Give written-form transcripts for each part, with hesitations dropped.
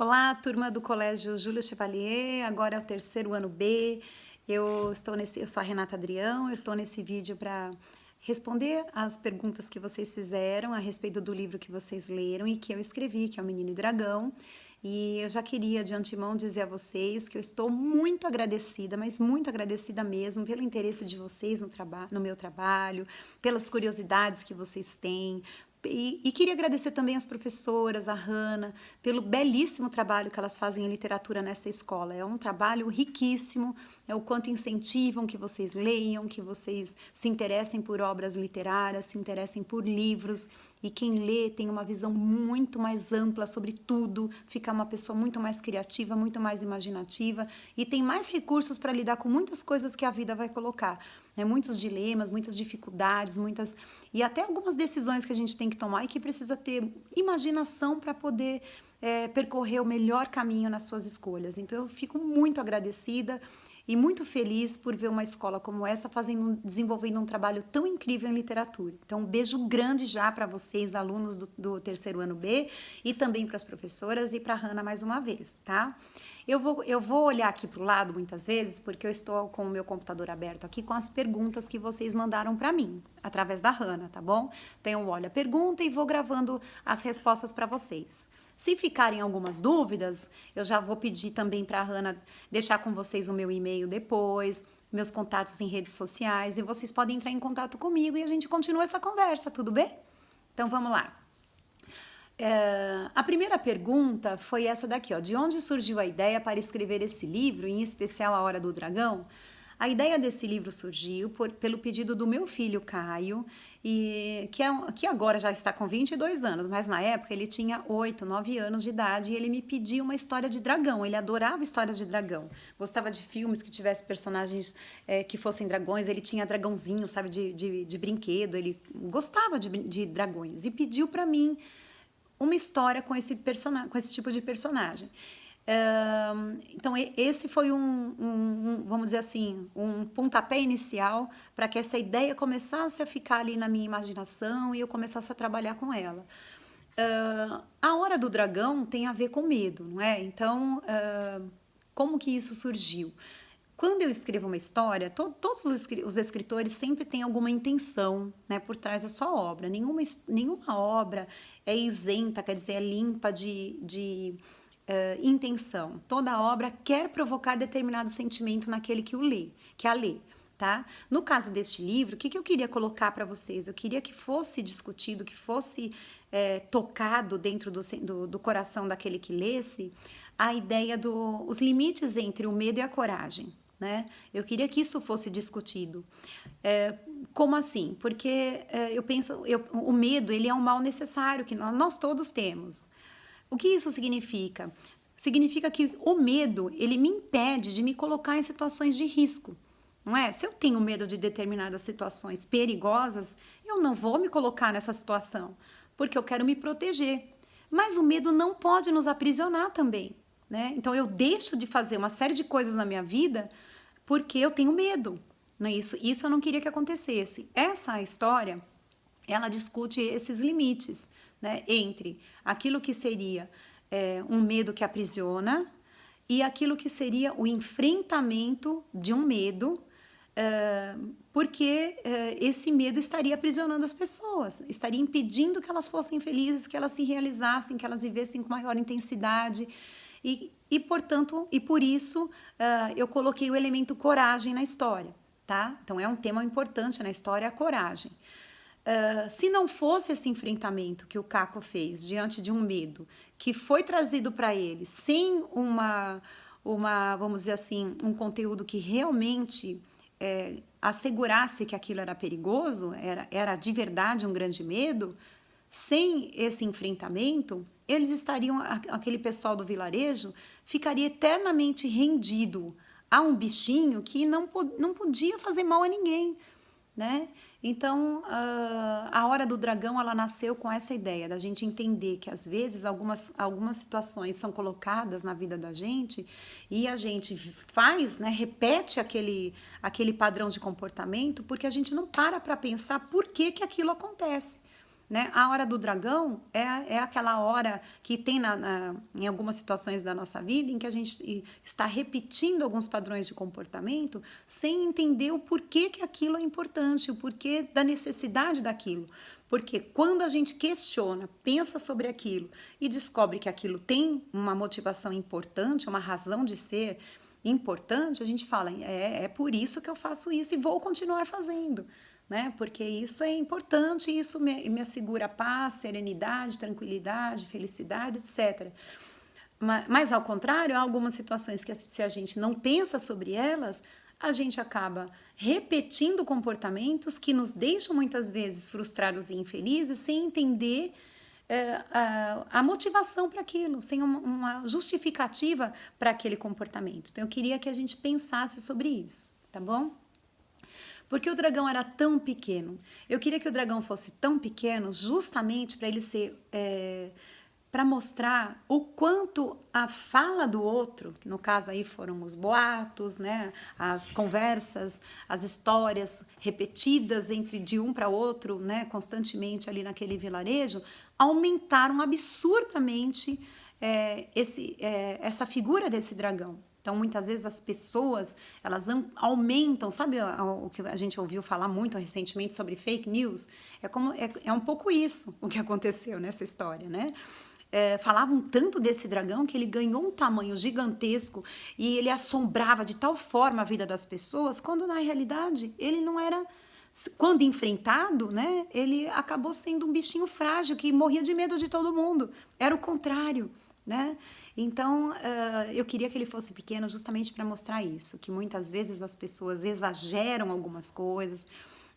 Olá, turma do Colégio Júlio Chevalier, agora é o terceiro ano B. Eu sou a Renata Adrião, eu estou nesse vídeo para responder as perguntas que vocês fizeram a respeito do livro que vocês leram e que eu escrevi, que é O Menino e o Dragão. E eu já queria de antemão dizer a vocês que eu estou muito agradecida, mas muito agradecida mesmo pelo interesse de vocês no meu trabalho, pelas curiosidades que vocês têm. E queria agradecer também às professoras, a Hanna, pelo belíssimo trabalho que elas fazem em literatura nessa escola. É um trabalho riquíssimo, é o quanto incentivam que vocês leiam, que vocês se interessem por obras literárias, se interessem por livros. E quem lê tem uma visão muito mais ampla sobre tudo, fica uma pessoa muito mais criativa, muito mais imaginativa e tem mais recursos para lidar com muitas coisas que a vida vai colocar. Né? Muitos dilemas, muitas dificuldades, e até algumas decisões que a gente tem que tomar e que precisa ter imaginação para poder percorrer o melhor caminho nas suas escolhas. Então eu fico muito agradecida e muito feliz por ver uma escola como essa desenvolvendo um trabalho tão incrível em literatura. Então, um beijo grande já para vocês, alunos do terceiro ano B, e também para as professoras e para a Hanna mais uma vez, tá? Eu vou olhar aqui para o lado muitas vezes, porque eu estou com o meu computador aberto aqui com as perguntas que vocês mandaram para mim, através da Hanna, tá bom? Então, eu olho a pergunta e vou gravando as respostas para vocês. Se ficarem algumas dúvidas, eu já vou pedir também para a Hanna deixar com vocês o meu e-mail depois, meus contatos em redes sociais, e vocês podem entrar em contato comigo e a gente continua essa conversa, tudo bem? Então vamos lá. A primeira pergunta foi essa daqui, ó. De onde surgiu a ideia para escrever esse livro, em especial A Hora do Dragão? A ideia desse livro surgiu pelo pedido do meu filho Caio, que agora já está com 22 anos, mas na época ele tinha 8, 9 anos de idade e ele me pediu uma história de dragão. Ele adorava histórias de dragão, gostava de filmes que tivessem personagens que fossem dragões. Ele tinha dragãozinho, sabe, de brinquedo, ele gostava de dragões e pediu para mim uma história com esse tipo de personagem. Então esse foi vamos dizer assim, um pontapé inicial para que essa ideia começasse a ficar ali na minha imaginação e eu começasse a trabalhar com ela. A Hora do Dragão tem a ver com medo, não é? Então, como que isso surgiu? Quando eu escrevo uma história, todos os escritores sempre têm alguma intenção, né, por trás da sua obra. Nenhuma obra é isenta, quer dizer, é limpa de intenção. Toda obra quer provocar determinado sentimento naquele que a lê. Tá? No caso deste livro, o que eu queria colocar para vocês? Eu queria que fosse discutido, que fosse tocado dentro do coração daquele que lesse a ideia os limites entre o medo e a coragem. Né? Eu queria que isso fosse discutido. Como assim? Porque eu penso, o medo ele é um mal necessário que nós todos temos. O que isso significa? Significa que o medo ele me impede de me colocar em situações de risco. Não é? Se eu tenho medo de determinadas situações perigosas, eu não vou me colocar nessa situação, porque eu quero me proteger. Mas o medo não pode nos aprisionar também. Né? Então eu deixo de fazer uma série de coisas na minha vida porque eu tenho medo. Não é isso? Isso eu não queria que acontecesse. Essa história, ela discute esses limites, né, entre aquilo que seria um medo que aprisiona e aquilo que seria o enfrentamento de um medo, porque esse medo estaria aprisionando as pessoas, estaria impedindo que elas fossem felizes, que elas se realizassem, que elas vivessem com maior intensidade. Portanto, por isso eu coloquei o elemento coragem na história, tá? Então é um tema importante na história, a coragem. Se não fosse esse enfrentamento que o Caco fez diante de um medo que foi trazido para ele sem vamos dizer assim, um conteúdo que realmente assegurasse que aquilo era perigoso, era de verdade um grande medo, sem esse enfrentamento, eles aquele pessoal do vilarejo ficaria eternamente rendido a um bichinho que não podia fazer mal a ninguém, né? Então, a Hora do Dragão, ela nasceu com essa ideia da gente entender que às vezes algumas situações são colocadas na vida da gente e a gente faz, né, repete aquele padrão de comportamento porque a gente não para pensar por que aquilo acontece. né? A hora do dragão é aquela hora que tem em algumas situações da nossa vida em que a gente está repetindo alguns padrões de comportamento sem entender o porquê que aquilo é importante, o porquê da necessidade daquilo. Porque quando a gente questiona, pensa sobre aquilo e descobre que aquilo tem uma motivação importante, uma razão de ser importante, a gente fala, é por isso que eu faço isso e vou continuar fazendo, né? Porque isso é importante, isso me assegura paz, serenidade, tranquilidade, felicidade, etc. Mas ao contrário, há algumas situações que se a gente não pensa sobre elas, a gente acaba repetindo comportamentos que nos deixam muitas vezes frustrados e infelizes sem entender a motivação para aquilo, sem uma justificativa para aquele comportamento. Então eu queria que a gente pensasse sobre isso, tá bom? Porque o dragão era tão pequeno. Eu queria que o dragão fosse tão pequeno justamente para ele ser... para mostrar o quanto a fala do outro, que no caso aí foram os boatos, né, as conversas, as histórias repetidas de um para outro, né, constantemente ali naquele vilarejo, aumentaram absurdamente essa figura desse dragão. Então, muitas vezes as pessoas, elas aumentam, sabe o que a gente ouviu falar muito recentemente sobre fake news? É um pouco isso o que aconteceu nessa história, né? Falavam tanto desse dragão que ele ganhou um tamanho gigantesco e ele assombrava de tal forma a vida das pessoas, quando na realidade ele não era... Quando enfrentado, né, ele acabou sendo um bichinho frágil que morria de medo de todo mundo. Era o contrário, né? Então, eu queria que ele fosse pequeno justamente para mostrar isso, que muitas vezes as pessoas exageram algumas coisas,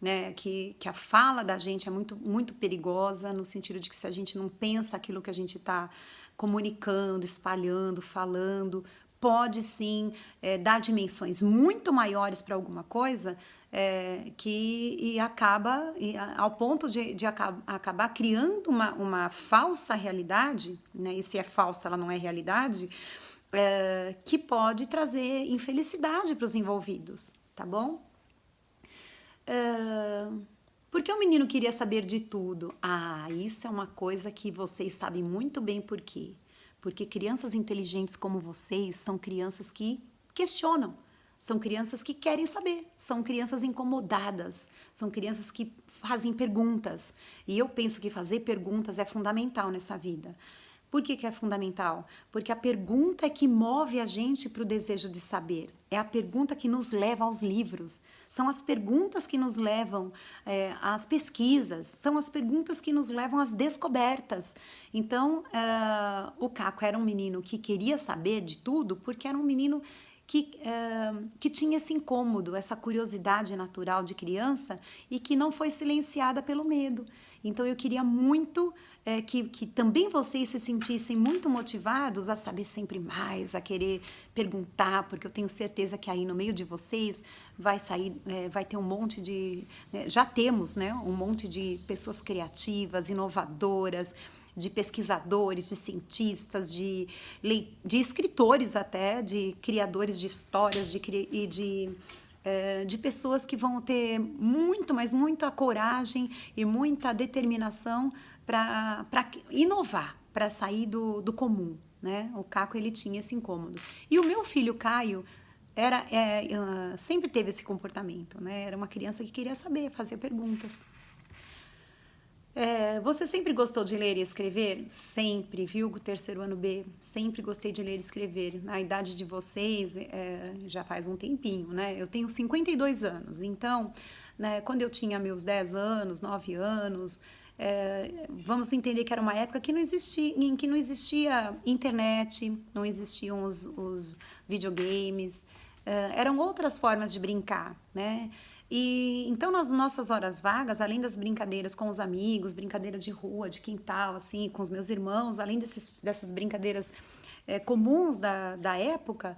né, que a fala da gente é muito, muito perigosa, no sentido de que se a gente não pensa aquilo que a gente está comunicando, espalhando, falando, pode sim dar dimensões muito maiores para alguma coisa, ao ponto de acabar criando uma falsa realidade, né? E se é falsa, ela não é realidade, que pode trazer infelicidade para os envolvidos, tá bom? Porque o menino queria saber de tudo? Isso é uma coisa que vocês sabem muito bem por quê. Porque crianças inteligentes como vocês são crianças que questionam, são crianças que querem saber, são crianças incomodadas, são crianças que fazem perguntas. E eu penso que fazer perguntas é fundamental nessa vida. Por que é fundamental? Porque a pergunta é que move a gente para o desejo de saber. É a pergunta que nos leva aos livros. São as perguntas que nos levam às pesquisas. São as perguntas que nos levam às descobertas. Então, o Caco era um menino que queria saber de tudo porque era um menino que tinha esse incômodo, essa curiosidade natural de criança e que não foi silenciada pelo medo. Então eu queria muito que também vocês se sentissem muito motivados a saber sempre mais, a querer perguntar, porque eu tenho certeza que aí no meio de vocês vai ter um monte de... já temos, né, um monte de pessoas criativas, inovadoras, de pesquisadores, de cientistas, de escritores até, de criadores de histórias de pessoas que vão ter muita coragem e muita determinação para inovar, para sair do comum, né? O Caco, ele tinha esse incômodo. E o meu filho Caio sempre teve esse comportamento, né? Era uma criança que queria saber, fazer perguntas. Você sempre gostou de ler e escrever? Sempre, viu? O terceiro ano B, sempre gostei de ler e escrever. Na idade de vocês, já faz um tempinho, né? Eu tenho 52 anos, então, né, quando eu tinha meus 10 anos, 9 anos, vamos entender que era uma época em que não existia internet, não existiam os videogames, eram outras formas de brincar, né? E então nas nossas horas vagas, além das brincadeiras com os amigos, brincadeira de rua, de quintal, assim, com os meus irmãos, além dessas brincadeiras comuns da época,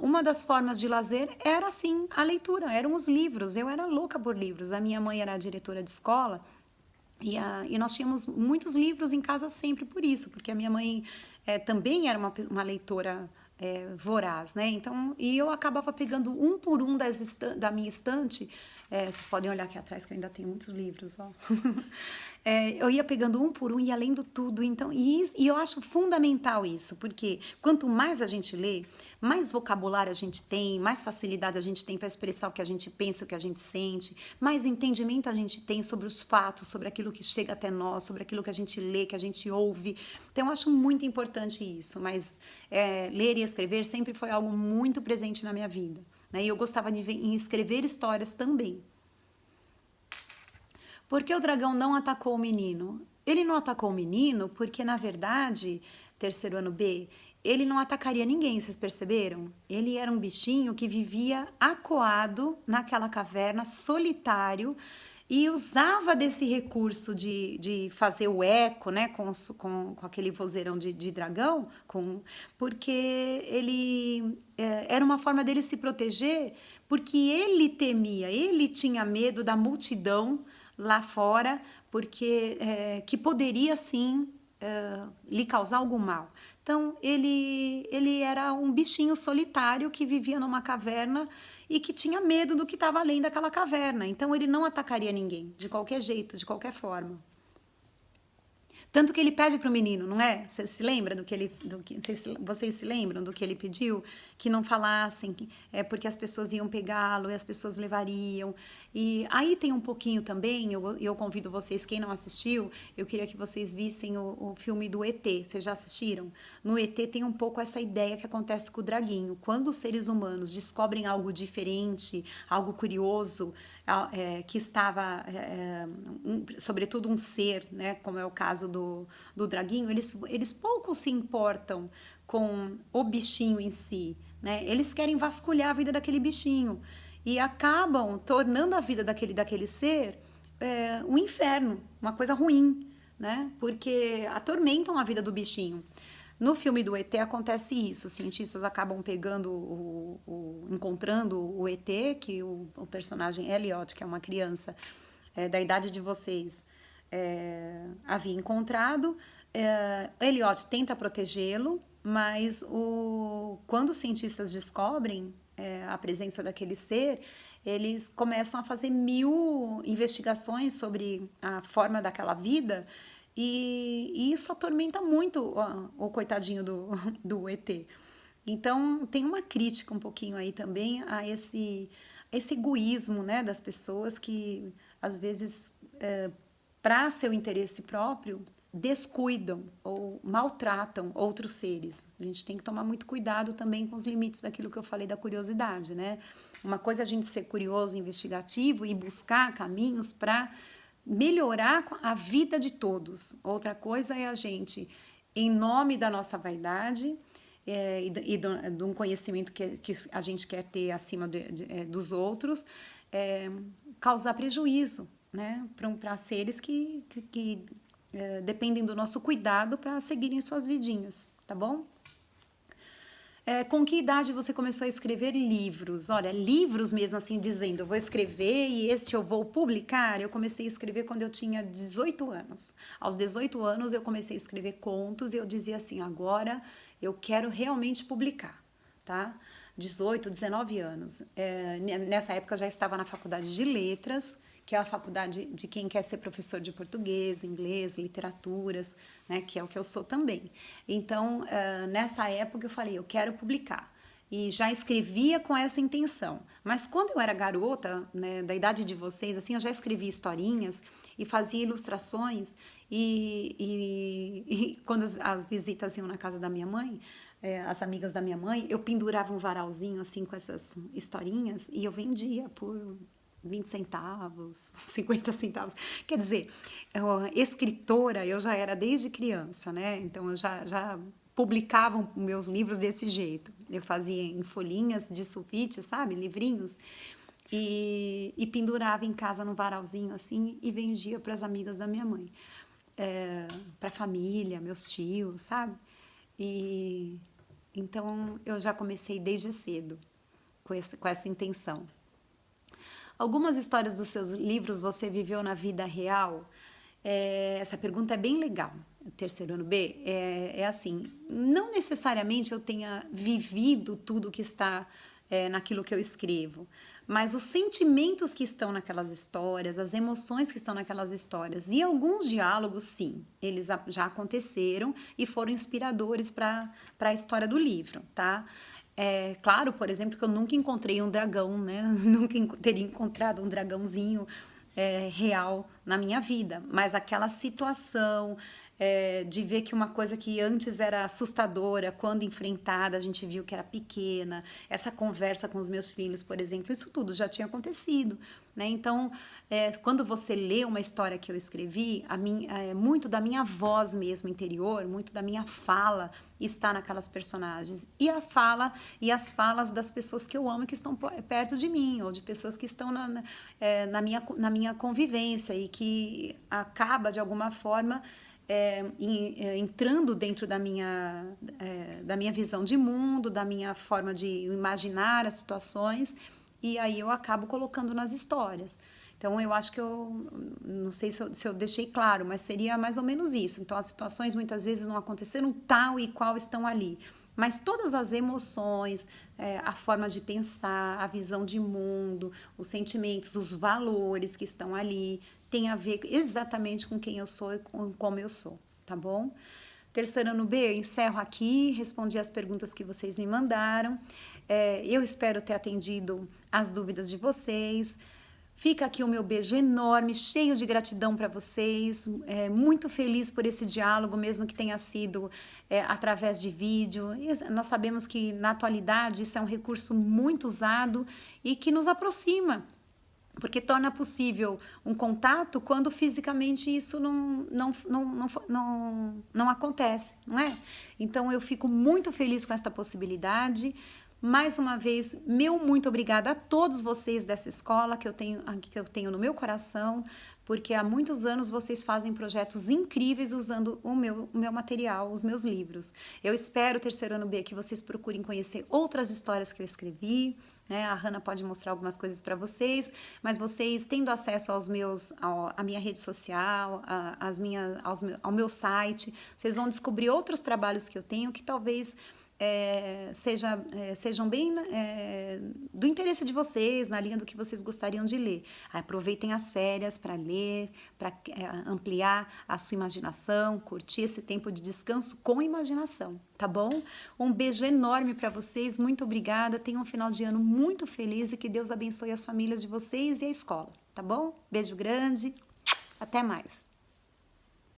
uma das formas de lazer era assim a leitura, eram os livros. Eu era louca por livros. A minha mãe era diretora de escola e nós tínhamos muitos livros em casa sempre por isso, porque a minha mãe também era uma leitora voraz, né? Então, e eu acabava pegando um por um da minha estante Vocês podem olhar aqui atrás que eu ainda tenho muitos livros, ó. Eu ia pegando um por um e ia lendo tudo. Então, e eu acho fundamental isso, porque quanto mais a gente lê, mais vocabulário a gente tem, mais facilidade a gente tem para expressar o que a gente pensa, o que a gente sente, mais entendimento a gente tem sobre os fatos, sobre aquilo que chega até nós, sobre aquilo que a gente lê, que a gente ouve. Então, eu acho muito importante isso, mas ler e escrever sempre foi algo muito presente na minha vida, né? E eu gostava de escrever histórias também. Por que o dragão não atacou o menino? Ele não atacou o menino porque, na verdade, terceiro ano B, ele não atacaria ninguém, vocês perceberam? Ele era um bichinho que vivia acuado naquela caverna, solitário, e usava desse recurso de fazer o eco, né, com aquele vozeirão de dragão, porque era uma forma dele se proteger, porque ele temia, ele tinha medo da multidão lá fora, porque que poderia sim lhe causar algum mal. Então ele era um bichinho solitário que vivia numa caverna e que tinha medo do que estava além daquela caverna. Então ele não atacaria ninguém, de qualquer jeito, de qualquer forma. Tanto que ele pede para o menino, não é? Você se lembra vocês se lembram do que ele pediu? Que não falassem, porque as pessoas iam pegá-lo e as pessoas levariam. E aí tem um pouquinho também, eu convido vocês, quem não assistiu, eu queria que vocês vissem o filme do ET. Vocês já assistiram? No ET tem um pouco essa ideia que acontece com o draguinho. Quando os seres humanos descobrem algo diferente, algo curioso, que estava, sobretudo um ser, né, como é o caso do draguinho, eles pouco se importam com o bichinho em si, né? Eles querem vasculhar a vida daquele bichinho e acabam tornando a vida daquele ser um inferno, uma coisa ruim, né? Porque atormentam a vida do bichinho. No filme do ET acontece isso, os cientistas acabam encontrando o ET, que o personagem Elliot, que é uma criança da idade de vocês, havia encontrado. Elliot tenta protegê-lo, mas quando os cientistas descobrem a presença daquele ser, eles começam a fazer 1000 investigações sobre a forma daquela vida, e isso atormenta muito o coitadinho do ET. Então, tem uma crítica um pouquinho aí também a esse egoísmo, né, das pessoas que, às vezes, para seu interesse próprio, descuidam ou maltratam outros seres. A gente tem que tomar muito cuidado também com os limites daquilo que eu falei da curiosidade, né? Uma coisa é a gente ser curioso, investigativo e buscar caminhos para melhorar a vida de todos. Outra coisa é a gente, em nome da nossa vaidade e de um conhecimento que a gente quer ter acima dos outros, causar prejuízo, né, para seres que dependem do nosso cuidado para seguirem suas vidinhas, tá bom? Com que idade você começou a escrever livros? Olha, livros mesmo assim, dizendo, eu vou escrever e este eu vou publicar. Eu comecei a escrever quando eu tinha 18 anos. Aos 18 anos eu comecei a escrever contos e eu dizia assim, agora eu quero realmente publicar, tá? 18, 19 anos. Nessa época eu já estava na faculdade de letras, que é a faculdade de quem quer ser professor de português, inglês, literaturas, né, que é o que eu sou também. Então, nessa época eu falei, eu quero publicar. E já escrevia com essa intenção. Mas quando eu era garota, né, da idade de vocês, assim, eu já escrevia historinhas e fazia ilustrações. E quando as visitas iam na casa da minha mãe, as amigas da minha mãe, eu pendurava um varalzinho assim com essas historinhas e eu vendia por 20 centavos, 50 centavos. Quer dizer, escritora eu já era desde criança, né? Então eu já publicava meus livros desse jeito. Eu fazia em folhinhas de sulfite, sabe? Livrinhos. E pendurava em casa no varalzinho assim e vendia para as amigas da minha mãe. Para a família, meus tios, sabe? Então eu já comecei desde cedo com essa intenção. Algumas histórias dos seus livros você viveu na vida real? Essa pergunta é bem legal. Terceiro ano B, assim, não necessariamente eu tenha vivido tudo que está naquilo que eu escrevo, mas os sentimentos que estão naquelas histórias, as emoções que estão naquelas histórias e alguns diálogos, sim, eles já aconteceram e foram inspiradores para a história do livro, tá? É claro, por exemplo, que eu nunca encontrei um dragão, né? Nunca teria encontrado um dragãozinho real na minha vida, mas aquela situação de ver que uma coisa que antes era assustadora, quando enfrentada, a gente viu que era pequena, essa conversa com os meus filhos, por exemplo, isso tudo já tinha acontecido, né? Então, quando você lê uma história que eu escrevi, muito da minha voz mesmo interior, muito da minha fala está naquelas personagens. E a fala e as falas das pessoas que eu amo que estão perto de mim, ou de pessoas que estão na minha convivência e que acaba, de alguma forma, entrando dentro da minha visão de mundo, da minha forma de imaginar as situações, e aí eu acabo colocando nas histórias. Então, eu acho que eu não sei se eu deixei claro, mas seria mais ou menos isso. Então, as situações muitas vezes não aconteceram tal e qual estão ali. Mas todas as emoções, a forma de pensar, a visão de mundo, os sentimentos, os valores que estão ali, tem a ver exatamente com quem eu sou e com como eu sou, tá bom? Terceiro ano B, eu encerro aqui, respondi as perguntas que vocês me mandaram. Eu espero ter atendido as dúvidas de vocês. Fica aqui o meu beijo enorme, cheio de gratidão para vocês, muito feliz por esse diálogo, mesmo que tenha sido através de vídeo. E nós sabemos que na atualidade isso é um recurso muito usado e que nos aproxima, porque torna possível um contato quando fisicamente isso não acontece, não é? Então eu fico muito feliz com esta possibilidade. Mais uma vez, meu muito obrigada a todos vocês dessa escola que eu tenho no meu coração, porque há muitos anos vocês fazem projetos incríveis usando o meu material, os meus livros. Eu espero, terceiro ano B, que vocês procurem conhecer outras histórias que eu escrevi, né? A Hannah pode mostrar algumas coisas para vocês, mas vocês tendo acesso à minha rede social, ao meu site, vocês vão descobrir outros trabalhos que eu tenho que talvez sejam bem do interesse de vocês, na linha do que vocês gostariam de ler. Aproveitem as férias para ler, para ampliar a sua imaginação, curtir esse tempo de descanso com imaginação, tá bom? Um beijo enorme para vocês, muito obrigada, tenham um final de ano muito feliz e que Deus abençoe as famílias de vocês e a escola, tá bom? Beijo grande, até mais!